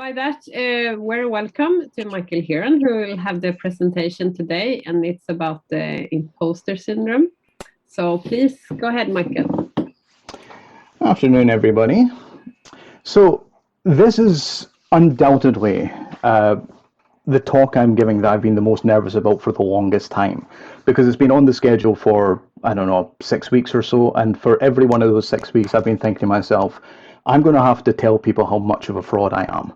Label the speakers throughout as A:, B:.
A: By that, very welcome to Michael Heron, who will have the presentation today, and it's about the imposter syndrome. So please go ahead, Michael.
B: Afternoon, everybody. So this is undoubtedly the talk I'm giving that I've been the most nervous about for the longest time, because it's been on the schedule for, I don't know, 6 weeks or so, and for every one of those 6 weeks I've been thinking to myself, I'm going to have to tell people how much of a fraud I am.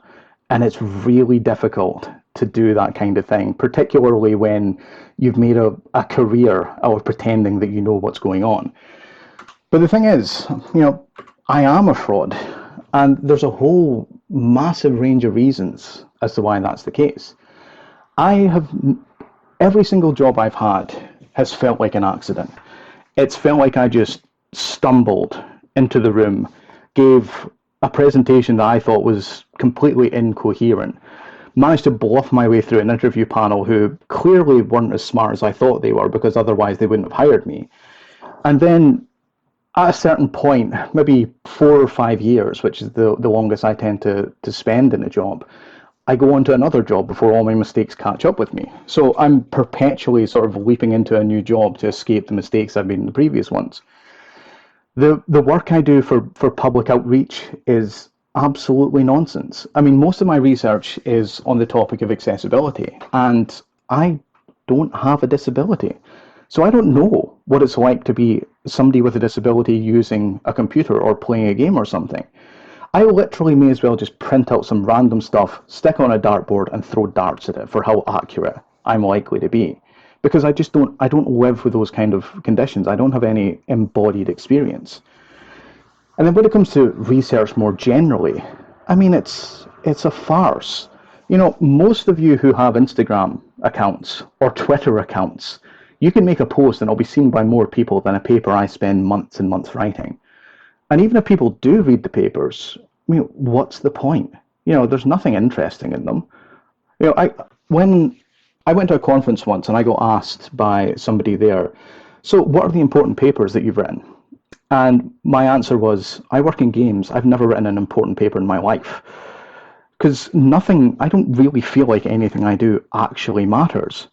B: And it's really difficult to do that kind of thing, particularly when you've made a career out of pretending that you know what's going on. But the thing is, I am a fraud, and there's a whole massive range of reasons as to why that's the case. Every single job I've had has felt like an accident. It's felt like I just stumbled into the room, gave a presentation that I thought was completely incoherent, managed to bluff my way through an interview panel who clearly weren't as smart as I thought they were, because otherwise they wouldn't have hired me. And then at a certain point, maybe 4 or 5 years, which is the longest I tend to spend in a job, I go on to another job before all my mistakes catch up with me. So I'm perpetually sort of leaping into a new job to escape the mistakes I've made in the previous ones. The work I do for public outreach is absolutely nonsense. I mean, most of my research is on the topic of accessibility, and I don't have a disability. So I don't know what it's like to be somebody with a disability using a computer or playing a game or something. I literally may as well just print out some random stuff, stick on a dartboard and throw darts at it for how accurate I'm likely to be. Because I don't live with those kind of conditions. I don't have any embodied experience. And then when it comes to research more generally, I mean, it's a farce. Most of you who have Instagram accounts or Twitter accounts, you can make a post and it'll be seen by more people than a paper I spend months and months writing. And even if people do read the papers, what's the point? There's nothing interesting in them. When I went to a conference once and I got asked by somebody there, so what are the important papers that you've written? And my answer was, I work in games. I've never written an important paper in my life. Because I don't really feel like anything I do actually matters.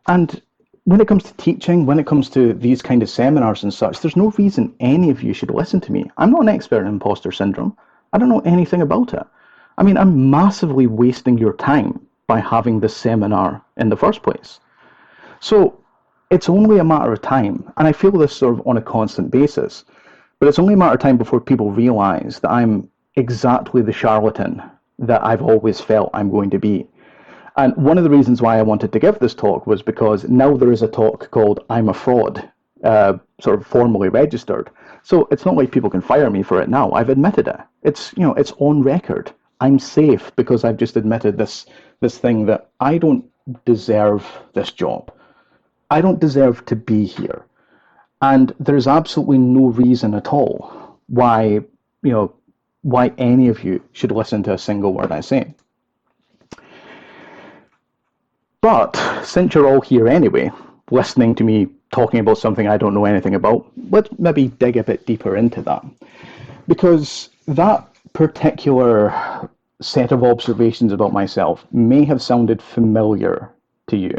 B: And when it comes to teaching, when it comes to these kind of seminars and such, there's no reason any of you should listen to me. I'm not an expert in imposter syndrome. I don't know anything about it. I mean, I'm massively wasting your time by having this seminar in the first place. So it's only a matter of time, and I feel this sort of on a constant basis, but it's only a matter of time before people realize that I'm exactly the charlatan that I've always felt I'm going to be. And one of the reasons why I wanted to give this talk was because now there is a talk called I'm a Fraud, sort of formally registered. So it's not like people can fire me for it now. I've admitted it. It's on record. I'm safe because I've just admitted this thing that I don't deserve this job. I don't deserve to be here. And there's absolutely no reason at all why any of you should listen to a single word I say. But since you're all here anyway, listening to me talking about something I don't know anything about, let's maybe dig a bit deeper into that. Because that particular set of observations about myself may have sounded familiar to you.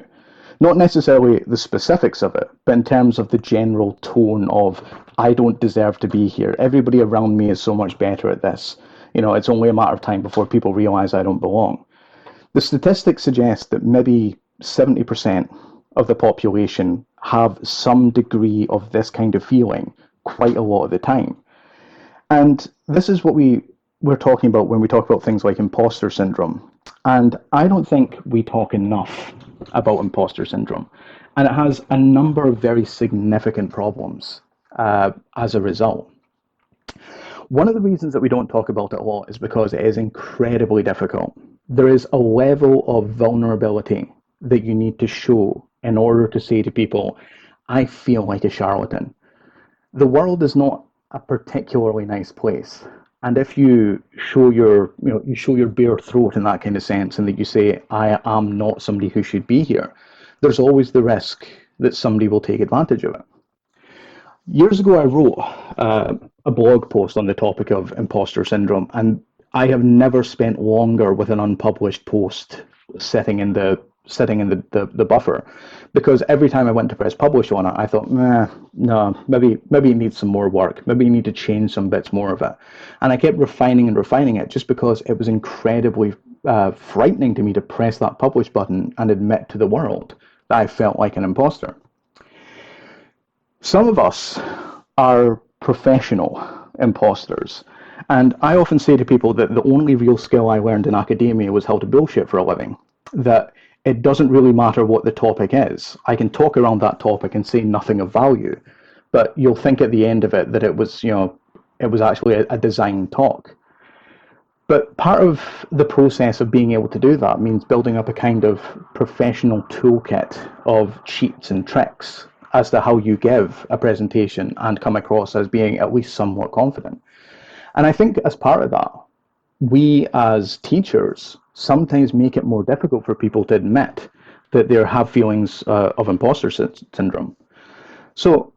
B: Not necessarily the specifics of it, but in terms of the general tone of, I don't deserve to be here. Everybody around me is so much better at this. It's only a matter of time before people realize I don't belong. The statistics suggest that maybe 70% of the population have some degree of this kind of feeling quite a lot of the time. And this is what we're talking about when we talk about things like imposter syndrome. And I don't think we talk enough about imposter syndrome. And it has a number of very significant problems as a result. One of the reasons that we don't talk about it a lot is because it is incredibly difficult. There is a level of vulnerability that you need to show in order to say to people, I feel like a charlatan. The world is not a particularly nice place. And if you show your bare throat in that kind of sense, and that you say, I am not somebody who should be here, there's always the risk that somebody will take advantage of it. Years ago, I wrote a blog post on the topic of imposter syndrome, and I have never spent longer with an unpublished post sitting in the buffer, because every time I went to press publish on it, I thought, no, maybe it needs some more work. Maybe you need to change some bits more of it. And I kept refining and refining it, just because it was incredibly frightening to me to press that publish button and admit to the world that I felt like an imposter. Some of us are professional imposters. And I often say to people that the only real skill I learned in academia was how to bullshit for a living. That it doesn't really matter what the topic is. I can talk around that topic and say nothing of value, but you'll think at the end of it that it was actually a design talk. But part of the process of being able to do that means building up a kind of professional toolkit of cheats and tricks as to how you give a presentation and come across as being at least somewhat confident. And I think as part of that, we as teachers sometimes make it more difficult for people to admit that they have feelings of imposter syndrome. So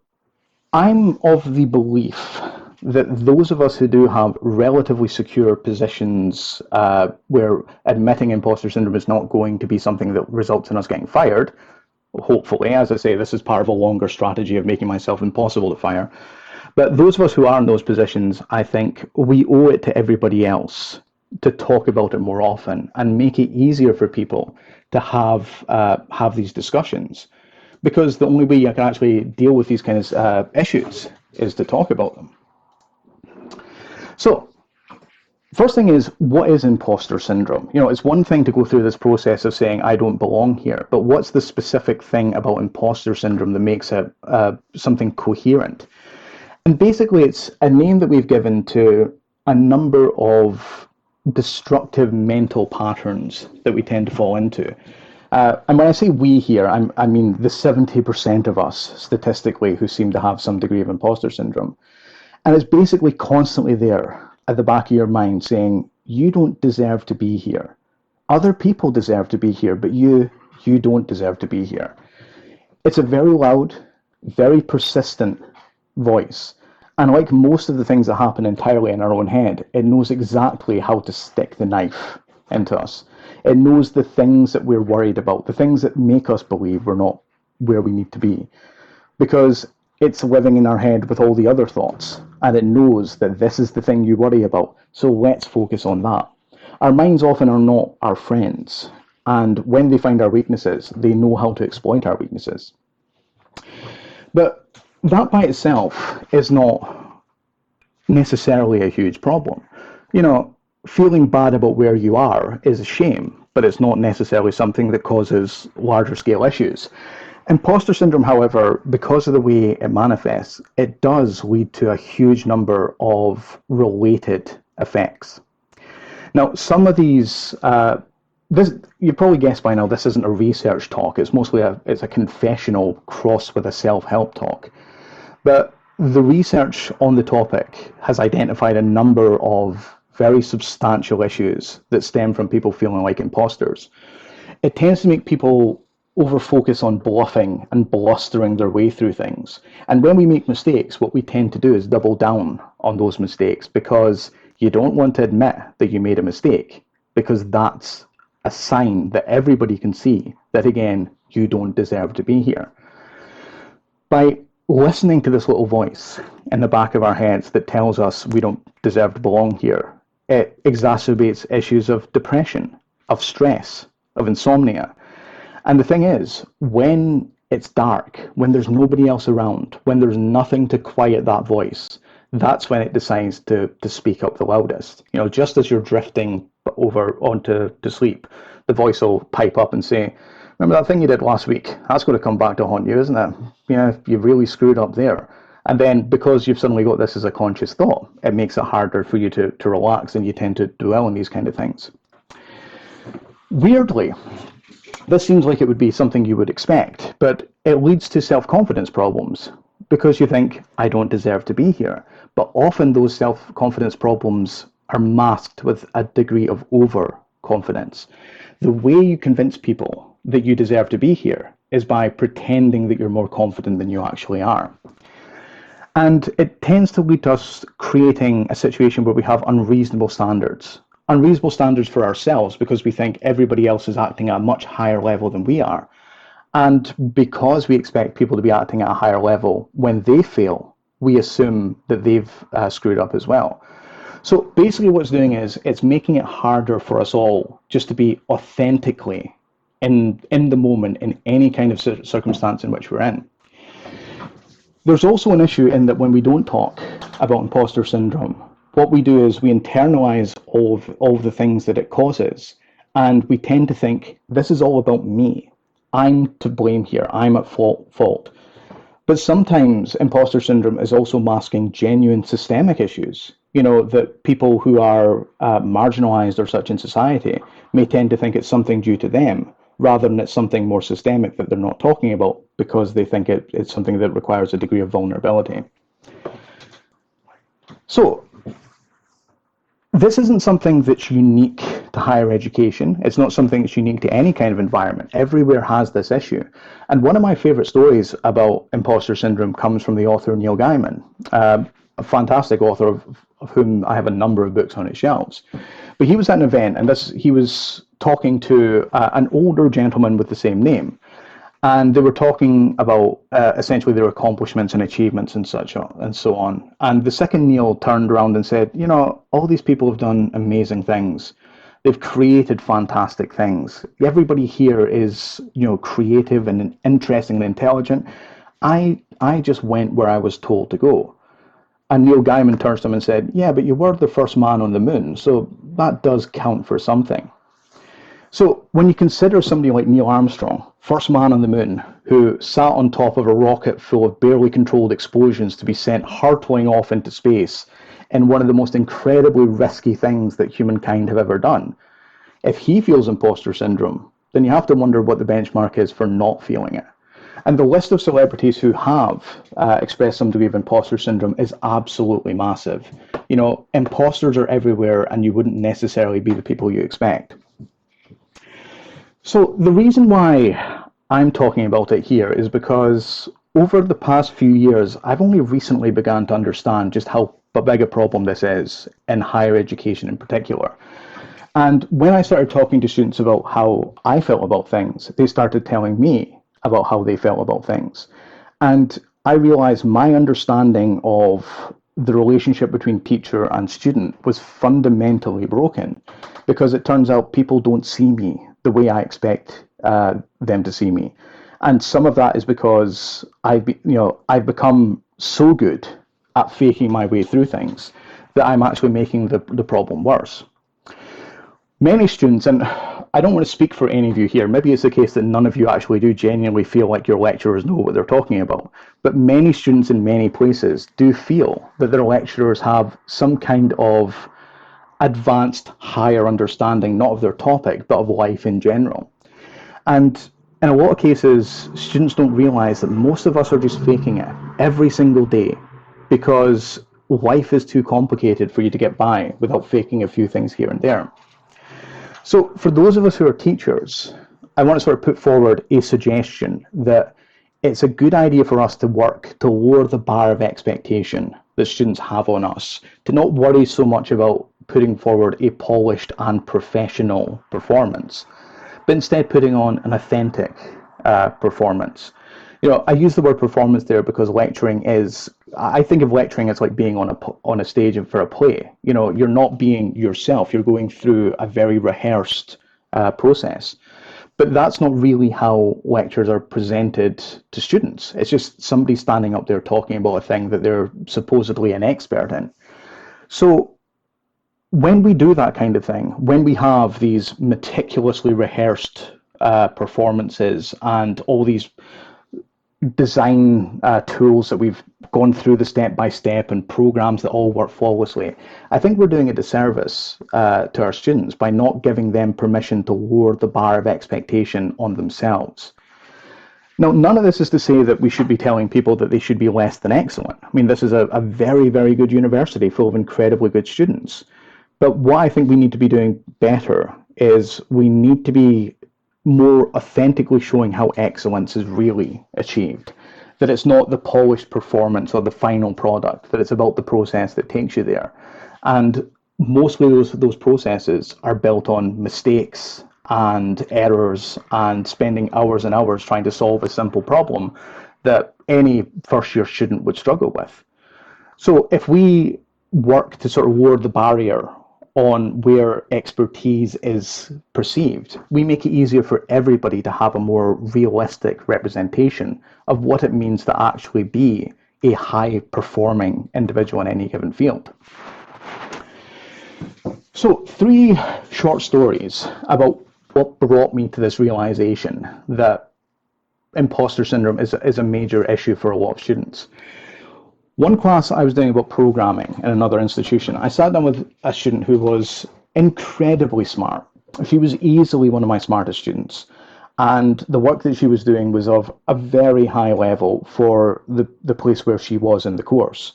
B: I'm of the belief that those of us who do have relatively secure positions where admitting imposter syndrome is not going to be something that results in us getting fired, hopefully, as I say, this is part of a longer strategy of making myself impossible to fire. But those of us who are in those positions, I think we owe it to everybody else to talk about it more often and make it easier for people to have these discussions. Because the only way you can actually deal with these kinds of issues is to talk about them. So, first thing is, what is imposter syndrome? It's one thing to go through this process of saying, I don't belong here, but what's the specific thing about imposter syndrome that makes it something coherent? And basically, it's a name that we've given to a number of destructive mental patterns that we tend to fall into. And when I say we here, I mean the 70% of us statistically who seem to have some degree of imposter syndrome. And it's basically constantly there at the back of your mind saying, you don't deserve to be here. Other people deserve to be here, but you don't deserve to be here. It's a very loud, very persistent voice. And like most of the things that happen entirely in our own head, it knows exactly how to stick the knife into us. It knows the things that we're worried about, the things that make us believe we're not where we need to be. Because it's living in our head with all the other thoughts. And it knows that this is the thing you worry about. So let's focus on that. Our minds often are not our friends. And when they find our weaknesses, they know how to exploit our weaknesses. But that by itself is not necessarily a huge problem. Feeling bad about where you are is a shame, but it's not necessarily something that causes larger scale issues. Imposter syndrome, however, because of the way it manifests, it does lead to a huge number of related effects. Now, some of these, you probably guessed by now, this isn't a research talk. It's mostly it's a confessional crossed with a self-help talk. But the research on the topic has identified a number of very substantial issues that stem from people feeling like imposters. It tends to make people over-focus on bluffing and blustering their way through things. And when we make mistakes, what we tend to do is double down on those mistakes, because you don't want to admit that you made a mistake, because that's a sign that everybody can see that, again, you don't deserve to be here. By listening to this little voice in the back of our heads that tells us we don't deserve to belong here, it exacerbates issues of depression, of stress, of insomnia. And the thing is, when it's dark, when there's nobody else around, when there's nothing to quiet that voice, that's when it decides to speak up the loudest. Just as you're drifting over onto sleep, the voice will pipe up and say, remember that thing you did last week? That's going to come back to haunt you, isn't it? You've really screwed up there. And then because you've suddenly got this as a conscious thought, it makes it harder for you to relax, and you tend to dwell on these kind of things. Weirdly, this seems like it would be something you would expect, but it leads to self-confidence problems, because you think, I don't deserve to be here. But often those self-confidence problems are masked with a degree of overconfidence. The way you convince people that you deserve to be here is by pretending that you're more confident than you actually are. And it tends to lead to us creating a situation where we have unreasonable standards unreasonable standards for ourselves because we think everybody else is acting at a much higher level than we are. And because we expect people to be acting at a higher level, when they fail, we assume that they've screwed up as well. So basically what it's doing is it's making it harder for us all just to be authentically in the moment in any kind of circumstance in which we're in. There's also an issue in that when we don't talk about imposter syndrome, what we do is we internalize all of the things that it causes, and we tend to think, this is all about me. I'm to blame here. I'm at fault. But sometimes imposter syndrome is also masking genuine systemic issues. That people who are marginalized or such in society may tend to think it's something due to them, rather than it's something more systemic that they're not talking about because they think it's something that requires a degree of vulnerability. So this isn't something that's unique to higher education. It's not something that's unique to any kind of environment. Everywhere has this issue. And one of my favorite stories about imposter syndrome comes from the author Neil Gaiman, a fantastic author of whom I have a number of books on his shelves. But he was at an event, and he was talking to an older gentleman with the same name. And they were talking about essentially their accomplishments and achievements and such and so on. And the second Neil turned around and said, all these people have done amazing things. They've created fantastic things. Everybody here is, creative and interesting and intelligent. I just went where I was told to go. And Neil Gaiman turns to him and said, yeah, but you were the first man on the moon, so that does count for something. So when you consider somebody like Neil Armstrong, first man on the moon, who sat on top of a rocket full of barely controlled explosions to be sent hurtling off into space in one of the most incredibly risky things that humankind have ever done, if he feels imposter syndrome, then you have to wonder what the benchmark is for not feeling it. And the list of celebrities who have expressed some degree of imposter syndrome is absolutely massive. Imposters are everywhere, and you wouldn't necessarily be the people you expect. So the reason why I'm talking about it here is because over the past few years, I've only recently begun to understand just how big a problem this is in higher education in particular. And when I started talking to students about how I felt about things, they started telling me about how they felt about things. And I realized my understanding of the relationship between teacher and student was fundamentally broken, because it turns out people don't see me the way I expect them to see me. And some of that is because I've become so good at faking my way through things that I'm actually making the problem worse. Many students, and I don't want to speak for any of you here, maybe it's the case that none of you actually do genuinely feel like your lecturers know what they're talking about, but many students in many places do feel that their lecturers have some kind of advanced, higher understanding, not of their topic, but of life in general. And in a lot of cases, students don't realize that most of us are just faking it every single day because life is too complicated for you to get by without faking a few things here and there. So for those of us who are teachers, I want to sort of put forward a suggestion that it's a good idea for us to work to lower the bar of expectation that students have on us, to not worry so much about putting forward a polished and professional performance, but instead putting on an authentic performance. I use the word performance there because I think of lecturing as like being on a stage for a play. You're not being yourself, you're going through a very rehearsed process. But that's not really how lectures are presented to students. It's just somebody standing up there talking about a thing that they're supposedly an expert in. So when we do that kind of thing, when we have these meticulously rehearsed performances and all these design tools that we've gone through the step-by-step and programs that all work flawlessly, I think we're doing a disservice to our students by not giving them permission to lower the bar of expectation on themselves. Now, none of this is to say that we should be telling people that they should be less than excellent. I mean, this is a very, very good university full of incredibly good students. But what I think we need to be doing better is we need to be more authentically showing how excellence is really achieved. That it's not the polished performance or the final product, that it's about the process that takes you there. And mostly those processes are built on mistakes and errors and spending hours and hours trying to solve a simple problem that any first year student would struggle with. So if we work to sort of lower the barrier on where expertise is perceived, we make it easier for everybody to have a more realistic representation of what it means to actually be a high performing individual in any given field. So 3 short stories about what brought me to this realization that imposter syndrome is a major issue for a lot of students. One class I was doing about programming in another institution, I sat down with a student who was incredibly smart. She was easily one of my smartest students, and the work that she was doing was of a very high level for the place where she was in the course.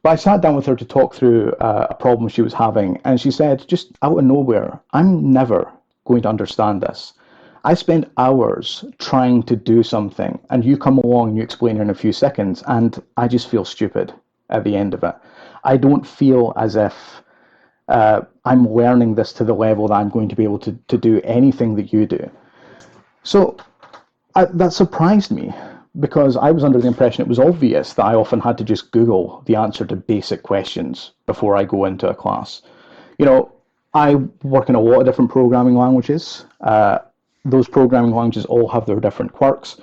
B: But I sat down with her to talk through a problem she was having, and she said, just out of nowhere, I'm never going to understand this. I spend hours trying to do something, and you come along and you explain it in a few seconds, and I just feel stupid at the end of it. I don't feel as if I'm learning this to the level that I'm going to be able to do anything that you do. So that surprised me, because I was under the impression it was obvious that I often had to just Google the answer to basic questions before I go into a class. You know, I work in a lot of different programming languages. Those programming languages all have their different quirks,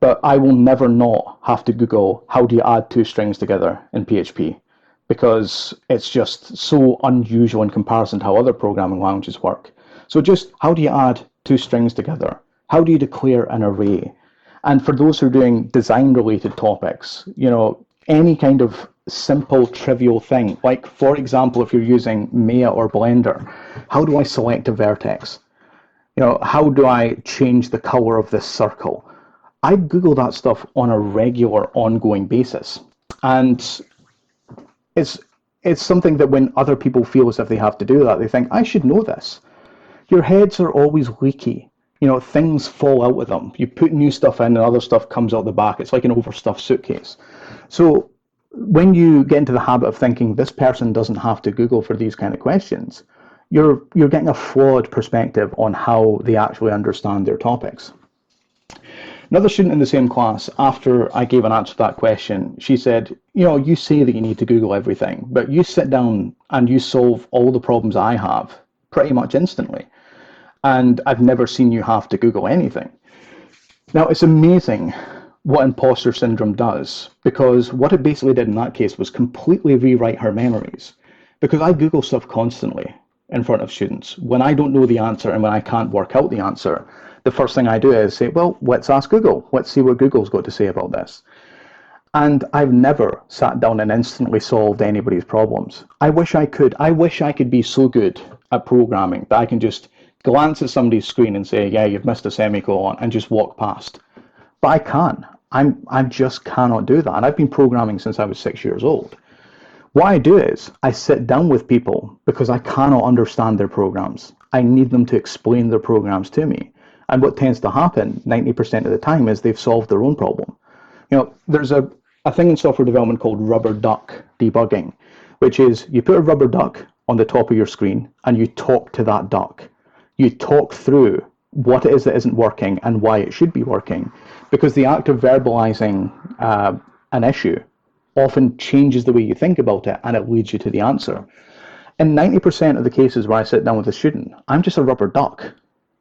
B: but I will never not have to Google how do you add 2 strings together in PHP, because it's just so unusual in comparison to how other programming languages work. So just how do you add 2 strings together? How do you declare an array? And for those who are doing design-related topics, you know, any kind of simple, trivial thing, like, for example, if you're using Maya or Blender, how do I select a vertex? You know, how do I change the color of this circle? I Google that stuff on a regular, ongoing basis. And it's something that when other people feel as if they have to do that, they think, I should know this. Your heads are always leaky. You know, things fall out of them. You put new stuff in and other stuff comes out the back. It's like an overstuffed suitcase. So when you get into the habit of thinking this person doesn't have to Google for these kind of questions, you're getting a flawed perspective on how they actually understand their topics. Another student in the same class, after I gave an answer to that question, she said, you know, you say that you need to Google everything, but you sit down and you solve all the problems I have pretty much instantly. And I've never seen you have to Google anything. Now, it's amazing what imposter syndrome does, because what it basically did in that case was completely rewrite her memories. Because I Google stuff constantly in front of students. When I don't know the answer and when I can't work out the answer, the first thing I do is say, well, let's ask Google. Let's see what Google's got to say about this. And I've never sat down and instantly solved anybody's problems. I wish I could. I wish I could be so good at programming that I can just glance at somebody's screen and say, yeah, you've missed a semicolon, and just walk past. But I can't. I just cannot do that. And I've been programming since I was 6 years old. What I do is I sit down with people because I cannot understand their programs. I need them to explain their programs to me. And what tends to happen 90% of the time is they've solved their own problem. You know, there's a thing in software development called rubber duck debugging, which is you put a rubber duck on the top of your screen and you talk to that duck. You talk through what it is that isn't working and why it should be working, because the act of verbalizing an issue often changes the way you think about it, and it leads you to the answer. In 90% of the cases where I sit down with a student, I'm just a rubber duck.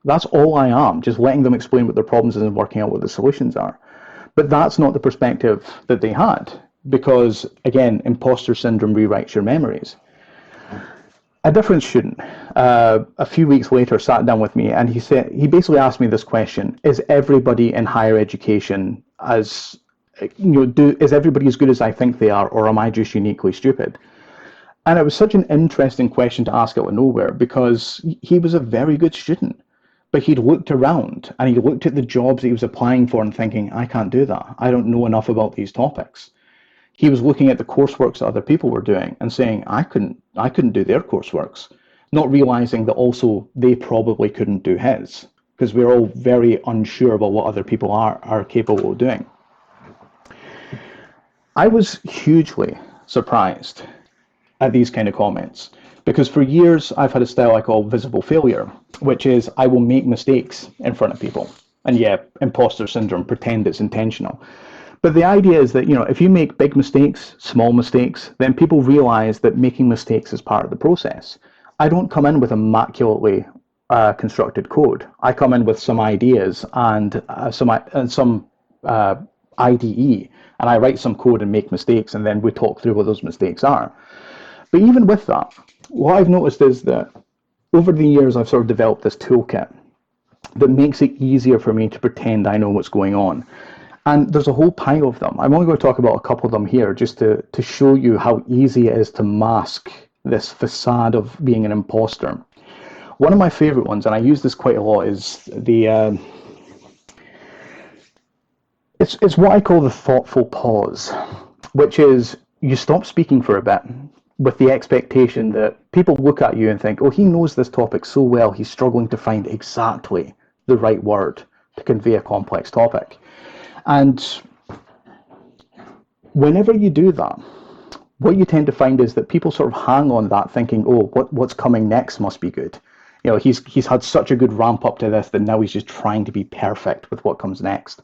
B: That's all I am, just letting them explain what their problems is and working out what the solutions are. But that's not the perspective that they had, because, again, imposter syndrome rewrites your memories. A different student, a few weeks later, sat down with me, and he basically asked me this question: is everybody in higher education is everybody as good as I think they are, or am I just uniquely stupid? And it was such an interesting question to ask out of nowhere, because he was a very good student, but he'd looked around and he looked at the jobs that he was applying for and thinking, I can't do that. I don't know enough about these topics. He was looking at the courseworks that other people were doing and saying, I couldn't do their courseworks, not realizing that also they probably couldn't do his, because we're all very unsure about what other people are capable of doing. I was hugely surprised at these kind of comments, Because for years, I've had a style I call visible failure, which is I will make mistakes in front of people. And yeah, imposter syndrome, pretend it's intentional. But the idea is that, if you make big mistakes, small mistakes, then people realize that making mistakes is part of the process. I don't come in with immaculately constructed code. I come in with some ideas and some IDE, and I write some code and make mistakes, and then we talk through what those mistakes are. But even with that, what I've noticed is that over the years, I've sort of developed this toolkit that makes it easier for me to pretend I know what's going on. And there's a whole pile of them. I'm only going to talk about a couple of them here just to show you how easy it is to mask this facade of being an imposter. One of my favorite ones, and I use this quite a lot, is it's what I call the thoughtful pause, which is you stop speaking for a bit with the expectation that people look at you and think, oh, he knows this topic so well, he's struggling to find exactly the right word to convey a complex topic. And whenever you do that, what you tend to find is that people sort of hang on that thinking, oh, what's coming next must be good. He's had such a good ramp up to this that now he's just trying to be perfect with what comes next.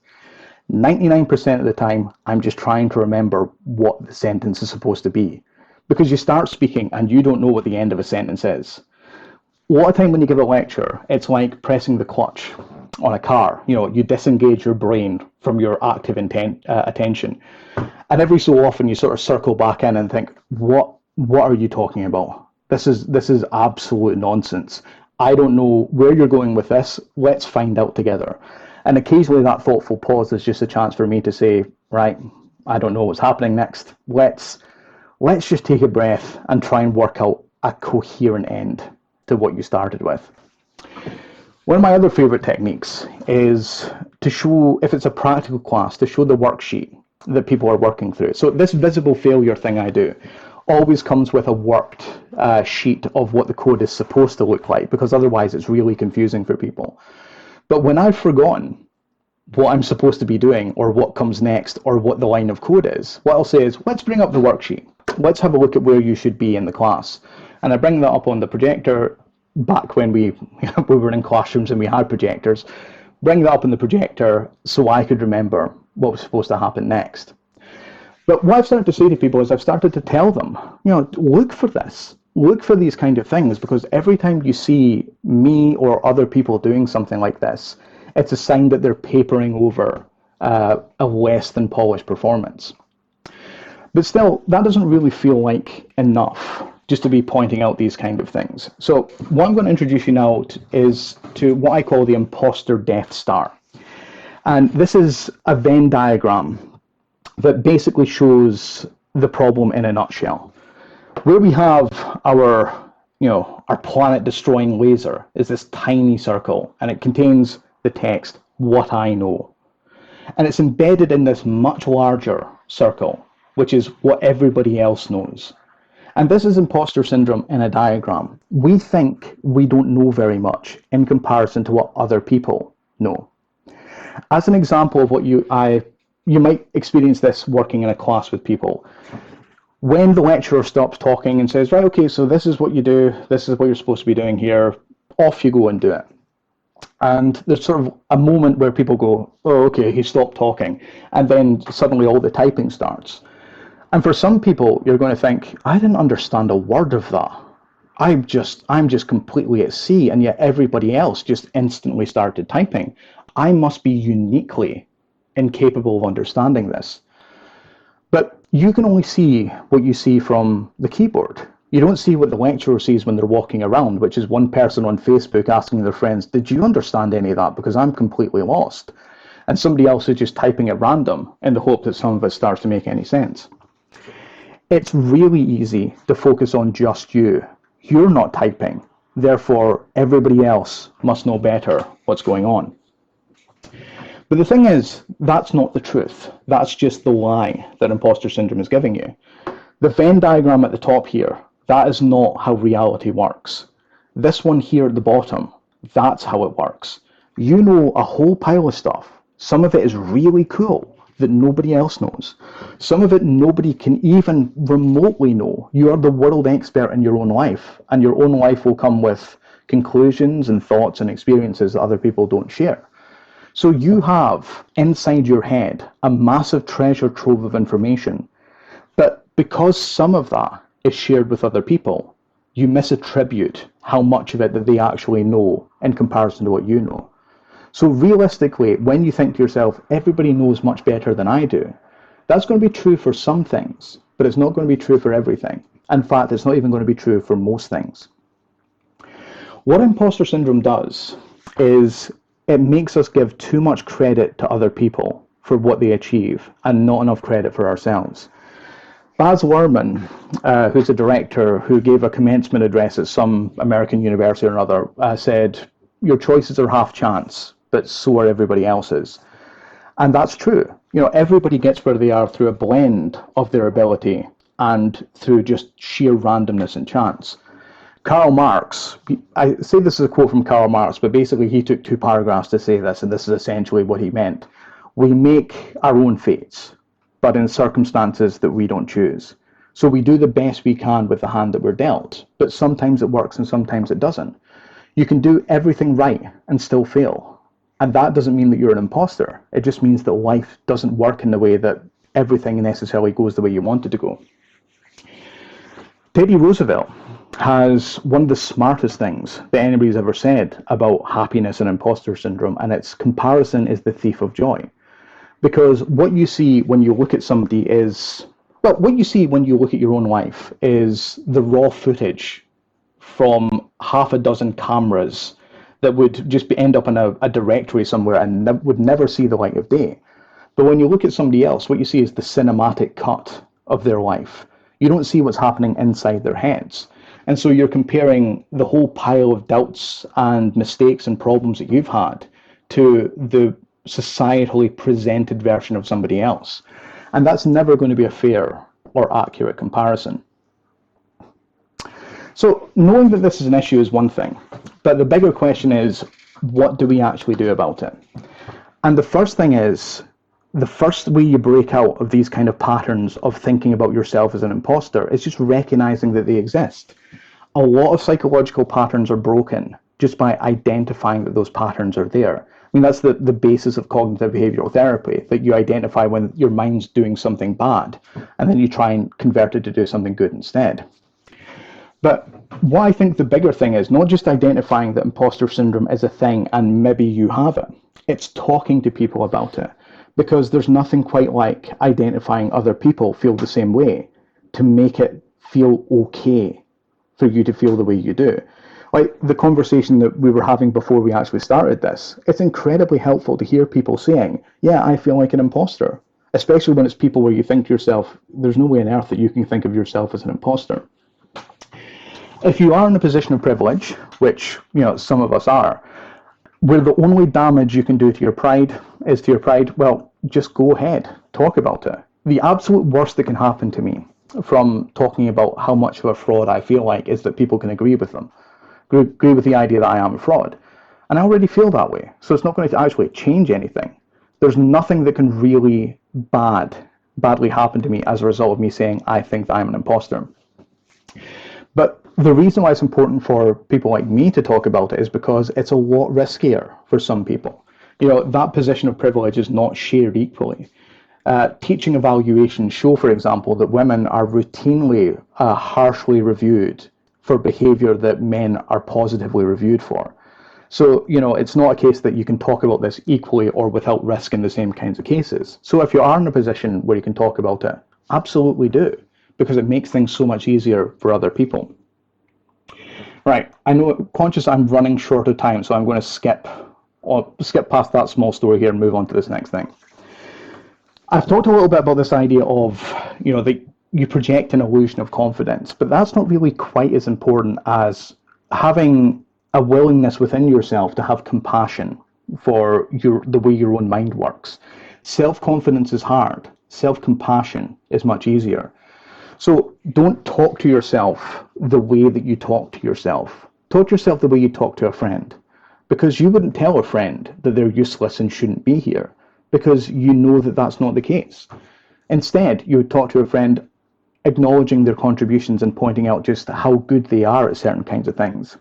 B: 99% of the time, I'm just trying to remember what the sentence is supposed to be. Because you start speaking and you don't know what the end of a sentence is. A lot of time when you give a lecture, it's like pressing the clutch on a car. You disengage your brain from your active attention. And every so often you sort of circle back in and think, what are you talking about? This is absolute nonsense. I don't know where you're going with this. Let's find out together. And occasionally that thoughtful pause is just a chance for me to say, right, I don't know what's happening next. Let's just take a breath and try and work out a coherent end to what you started with. One of my other favorite techniques is to show, if it's a practical class, to show the worksheet that people are working through. So this visible failure thing I do always comes with a worked sheet of what the code is supposed to look like, because otherwise it's really confusing for people. But when I've forgotten what I'm supposed to be doing or what comes next or what the line of code is, what I'll say is, let's bring up the worksheet. Let's have a look at where you should be in the class. And I bring that up on the projector back when we were in classrooms and we had projectors. Bring that up on the projector so I could remember what was supposed to happen next. But what I've started to say to people is I've started to tell them, look for this. Look for these kind of things, because every time you see me or other people doing something like this, it's a sign that they're papering over a less than polished performance. But still, that doesn't really feel like enough just to be pointing out these kind of things. So what I'm going to introduce you now is to what I call the imposter Death Star. And this is a Venn diagram that basically shows the problem in a nutshell. Where we have our planet destroying laser is this tiny circle, and it contains the text, what I know. And it's embedded in this much larger circle, which is what everybody else knows. And this is imposter syndrome in a diagram. We think we don't know very much in comparison to what other people know. As an example of what you might experience this working in a class with people. When the lecturer stops talking and says, right, okay, so this is what you do, this is what you're supposed to be doing here, off you go and do it. And there's sort of a moment where people go, oh, okay, he stopped talking. And then suddenly all the typing starts. And for some people, you're going to think, I didn't understand a word of that. I'm just completely at sea, and yet everybody else just instantly started typing. I must be uniquely incapable of understanding this. But you can only see what you see from the keyboard. You don't see what the lecturer sees when they're walking around, which is one person on Facebook asking their friends, did you understand any of that? Because I'm completely lost. And somebody else is just typing at random in the hope that some of it starts to make any sense. It's really easy to focus on just you. You're not typing. Therefore, everybody else must know better what's going on. But the thing is, that's not the truth. That's just the lie that imposter syndrome is giving you. The Venn diagram at the top here, that is not how reality works. This one here at the bottom, that's how it works. You know a whole pile of stuff. Some of it is really cool. that nobody else knows. Some of it nobody can even remotely know. You are the world expert in your own life, and your own life will come with conclusions and thoughts and experiences that other people don't share. So you have inside your head a massive treasure trove of information, but because some of that is shared with other people, you misattribute how much of it that they actually know in comparison to what you know. So realistically, when you think to yourself, everybody knows much better than I do, that's going to be true for some things, but it's not going to be true for everything. In fact, it's not even going to be true for most things. What imposter syndrome does is it makes us give too much credit to other people for what they achieve and not enough credit for ourselves. Baz Luhrmann, who's a director who gave a commencement address at some American university or another, said, your choices are half chance, but so are everybody else's. And that's true. You know, everybody gets where they are through a blend of their ability and through just sheer randomness and chance. Karl Marx, I say this is a quote from Karl Marx, but basically he took 2 paragraphs to say this, and this is essentially what he meant. We make our own fates, but in circumstances that we don't choose. So we do the best we can with the hand that we're dealt, but sometimes it works and sometimes it doesn't. You can do everything right and still fail. And that doesn't mean that you're an imposter. It just means that life doesn't work in the way that everything necessarily goes the way you want it to go. Teddy Roosevelt has one of the smartest things that anybody's ever said about happiness and imposter syndrome, and it's comparison is the thief of joy. Because what you see when you look at somebody is, well, what you see when you look at your own life is the raw footage from half a dozen cameras that would just end up in a directory somewhere and would never see the light of day. But when you look at somebody else, what you see is the cinematic cut of their life. You don't see what's happening inside their heads. And so you're comparing the whole pile of doubts and mistakes and problems that you've had to the societally presented version of somebody else. And that's never going to be a fair or accurate comparison. So knowing that this is an issue is one thing, but the bigger question is, what do we actually do about it? And the first thing is, the first way you break out of these kind of patterns of thinking about yourself as an imposter is just recognizing that they exist. A lot of psychological patterns are broken just by identifying that those patterns are there. I mean, that's the basis of cognitive behavioral therapy, that you identify when your mind's doing something bad, and then you try and convert it to do something good instead. But what I think the bigger thing is not just identifying that imposter syndrome is a thing and maybe you have it. It's talking to people about it, because there's nothing quite like identifying other people feel the same way to make it feel okay for you to feel the way you do. Like the conversation that we were having before we actually started this, it's incredibly helpful to hear people saying, yeah, I feel like an imposter, especially when it's people where you think to yourself, there's no way on earth that you can think of yourself as an imposter. If you are in a position of privilege, which, you know, some of us are, where the only damage you can do to your pride is to your pride, well, just go ahead, talk about it. The absolute worst that can happen to me from talking about how much of a fraud I feel like is that people can agree with them, agree with the idea that I am a fraud. And I already feel that way, so it's not going to actually change anything. There's nothing that can really badly happen to me as a result of me saying I think that I'm an imposter. But the reason why it's important for people like me to talk about it is because it's a lot riskier for some people. You know, that position of privilege is not shared equally. Teaching evaluations show, for example, that women are routinely harshly reviewed for behavior that men are positively reviewed for. So, you know, it's not a case that you can talk about this equally or without risk in the same kinds of cases. So if you are in a position where you can talk about it, absolutely do, because it makes things so much easier for other people. Right, I know, conscious I'm running short of time, so I'm going to skip past that small story here and move on to this next thing. I've talked a little bit about this idea of, you know, that you project an illusion of confidence, but that's not really quite as important as having a willingness within yourself to have compassion for the way your own mind works. Self-confidence is hard. Self-compassion is much easier. So don't talk to yourself the way that you talk to yourself. Talk to yourself the way you talk to a friend, because you wouldn't tell a friend that they're useless and shouldn't be here. because you know that that's not the case. Instead, you would talk to a friend, acknowledging their contributions and pointing out just how good they are at certain kinds of things.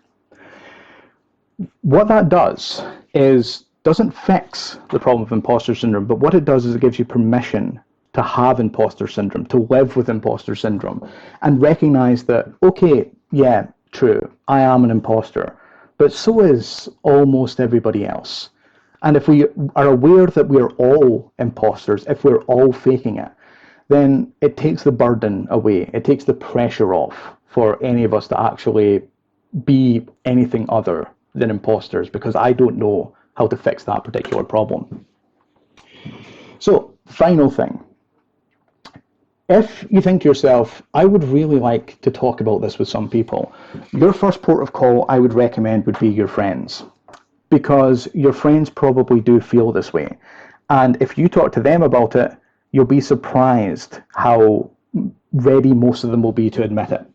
B: What that does is doesn't fix the problem of imposter syndrome, but what it does is it gives you permission to have imposter syndrome, to live with imposter syndrome, and recognize that, okay, yeah, true, I am an imposter, but so is almost everybody else. And if we are aware that we're all imposters, if we're all faking it, then it takes the burden away. It takes the pressure off for any of us to actually be anything other than imposters, because I don't know how to fix that particular problem. So, final thing. If you think to yourself, I would really like to talk about this with some people, your first port of call I would recommend would be your friends, because your friends probably do feel this way. And if you talk to them about it, you'll be surprised how ready most of them will be to admit it.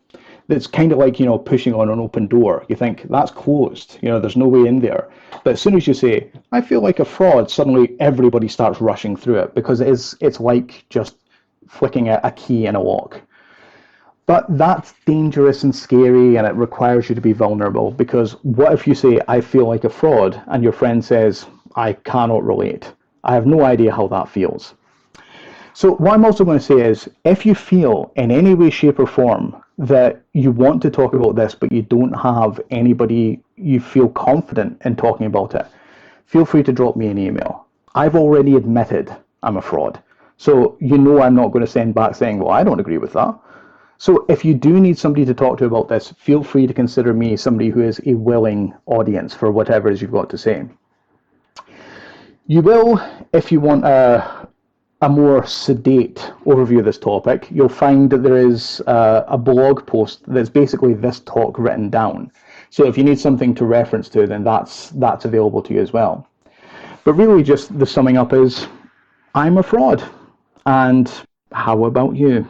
B: It's kind of like, pushing on an open door. You think, that's closed, there's no way in there. But as soon as you say, I feel like a fraud, suddenly everybody starts rushing through it, because it's like just flicking a key in a lock. But that's dangerous and scary, and it requires you to be vulnerable, because what if you say, I feel like a fraud, and your friend says, I cannot relate. I have no idea how that feels. So what I'm also going to say is, if you feel in any way, shape or form that you want to talk about this, but you don't have anybody you feel confident in talking about it, feel free to drop me an email. I've already admitted I'm a fraud. So I'm not going to send back saying, well, I don't agree with that. So if you do need somebody to talk to about this, feel free to consider me somebody who is a willing audience for whatever it is you've got to say. You will, if you want a more sedate overview of this topic, you'll find that there is a blog post that's basically this talk written down. So if you need something to reference to, then that's available to you as well. But really just the summing up is, I'm a fraud. And how about you?